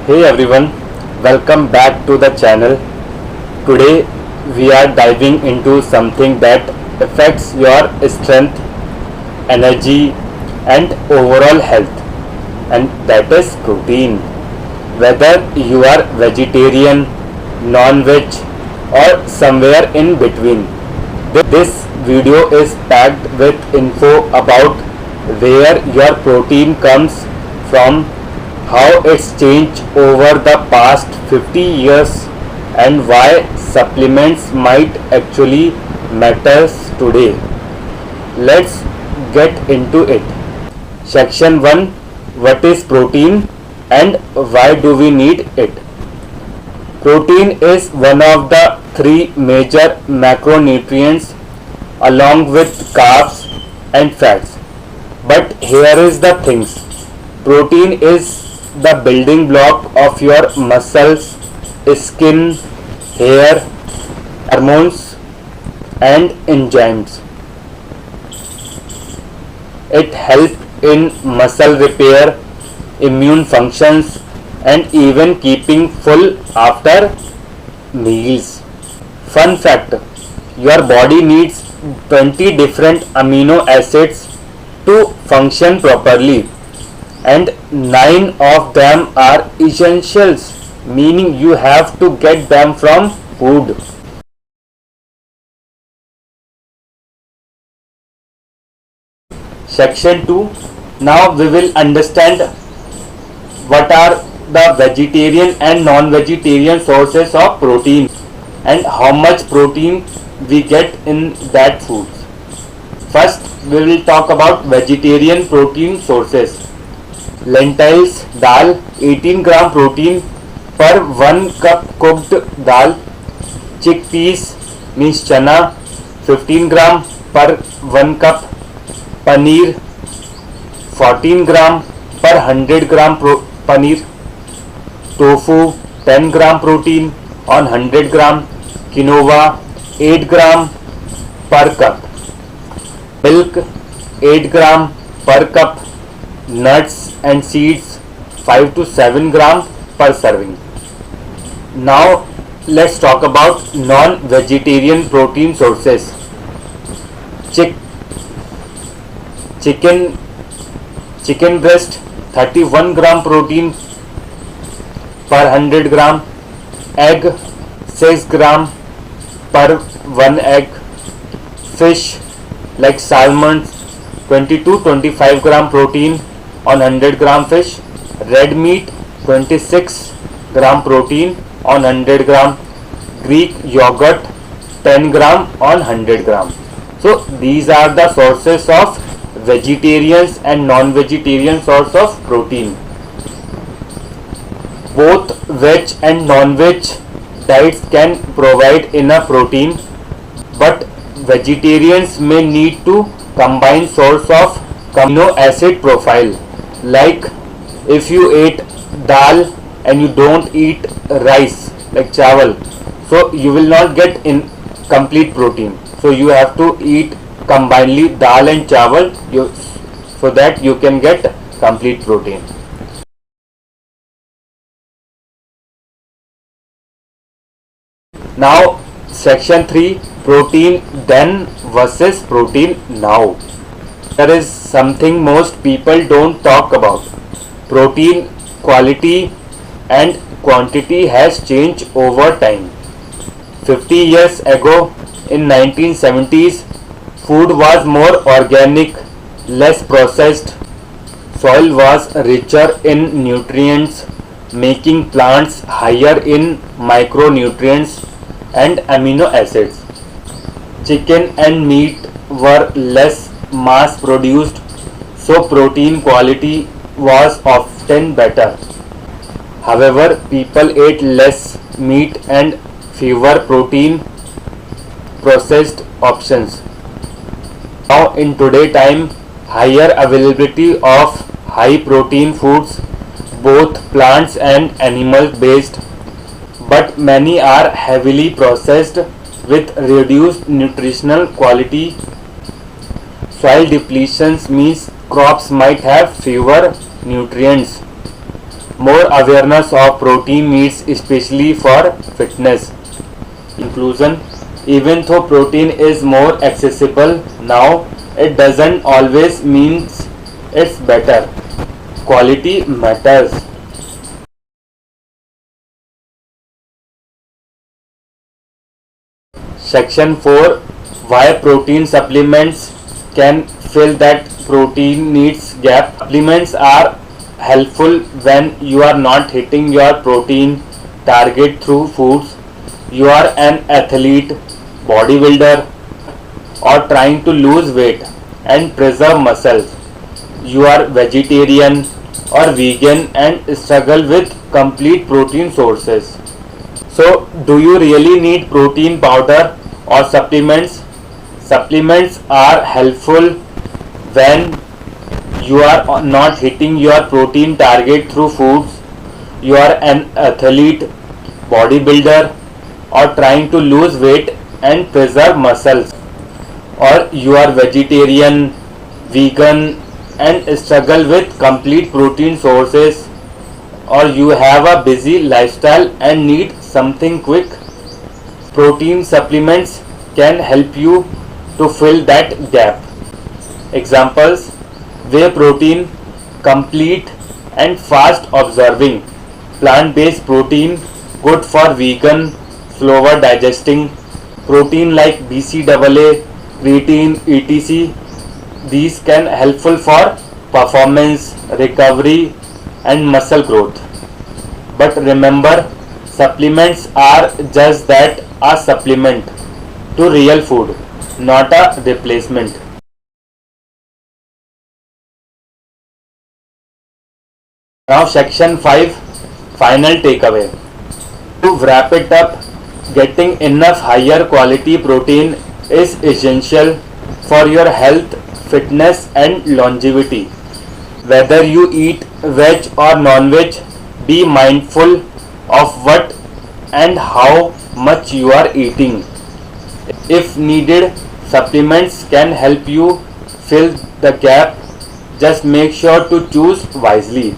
Hey everyone, welcome back to the channel. Today we are diving into something that affects your strength, energy, and overall health, and that is protein. Whether you are vegetarian, non-veg, or somewhere in between, this video is packed with info about where your protein comes from, how it's changed over the past 50 years, and why supplements might actually matter today. Let's get into it. Section 1: What is protein and why do we need it? Protein is one of the three major macronutrients along with carbs and fats. But here is the thing. Protein is the building block of your muscles, skin, hair, hormones, and enzymes. It helps in muscle repair, immune functions, and even keeping full after meals. Fun fact: your body needs 20 different amino acids to function properly, and 9 of them are essentials, meaning you have to get them from food. Section 2. Now we will understand what are the vegetarian and non-vegetarian sources of protein and how much protein we get in that food. First, we will talk about vegetarian protein sources. Lentils dal 18 gram protein per 1 cup cooked dal. Chickpeas means chana 15 gram per 1 cup. Paneer 14 gram per 100 gram paneer. Tofu 10 gram protein on 100 gram. Quinoa 8 gram per cup. Milk 8 gram per cup. Nuts and seeds 5 to 7 gram per serving. Now let's talk about non-vegetarian protein sources. Chicken breast 31 gram protein per 100 gram. Egg 6 gram per 1 egg. Fish like salmon 20 to 25 gram protein on 100 gram fish. Red meat 26 gram protein on 100 gram. Greek yogurt 10 gram on 100 gram. So these are the sources of vegetarians and non-vegetarian source of protein. Both veg and non-veg diets can provide enough protein, but vegetarians may need to combine source of amino acid profile. Like if you eat dal and you don't eat rice like chawal, so you will not get in complete protein. So you have to eat combinedly dal and chawal so that you can get complete protein. Now section 3: Protein then versus protein now. There is something most people don't talk about. Protein quality and quantity has changed over time. 50 years ago, in 1970s, food was more organic, less processed. Soil was richer in nutrients, making plants higher in micronutrients and amino acids. Chicken and meat were less mass produced, so protein quality was often better. However, people ate less meat and fewer protein processed options. Now in today time, higher availability of high protein foods, both plants and animal based, but many are heavily processed with reduced nutritional quality. Soil depletions means crops might have fewer nutrients. More awareness of protein needs, especially for fitness. Inclusion. Even though protein is more accessible now, it doesn't always means it's better. Quality matters. Section 4. Why protein supplements can fill that protein needs gap. Supplements are helpful when you are not hitting your protein target through foods. You are an athlete, bodybuilder, or trying to lose weight and preserve muscles. You are vegetarian or vegan and struggle with complete protein sources. So, do you really need protein powder or supplements? Supplements are helpful when you are not hitting your protein target through foods. You are an athlete, bodybuilder, or trying to lose weight and preserve muscles. Or you are vegetarian, vegan, and struggle with complete protein sources. Or you have a busy lifestyle and need something quick. Protein supplements can help you to fill that gap. Examples: whey protein, complete and fast absorbing. Plant-based protein, good for vegan, slower digesting. Protein like BCAA, creatine, etc. These can helpful for performance, recovery and muscle growth. But remember, supplements are just that, a supplement to real food, not a replacement. Now section 5, final takeaway. To wrap it up, getting enough higher quality protein is essential for your health, fitness and longevity. Whether you eat veg or non-veg, be mindful of what and how much you are eating. If needed, supplements can help you fill the gap. Just make sure to choose wisely.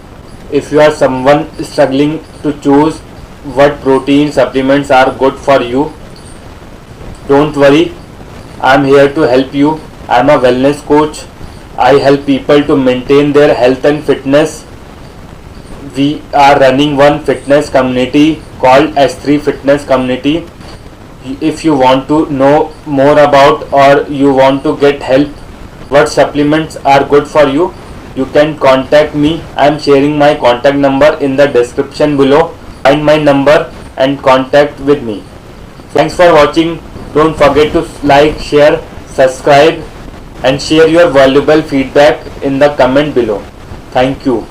If you are someone struggling to choose what protein supplements are good for you, don't worry, I am here to help you. I am a wellness coach. I help people to maintain their health and fitness. We are running one fitness community called S3 Fitness Community. If you want to know more about or you want to get help what supplements are good for you, you can contact me. I am sharing my contact number in the description below. Find my number and contact with me. Thanks for watching. Don't forget to like, share, subscribe and share your valuable feedback in the comment below. Thank you.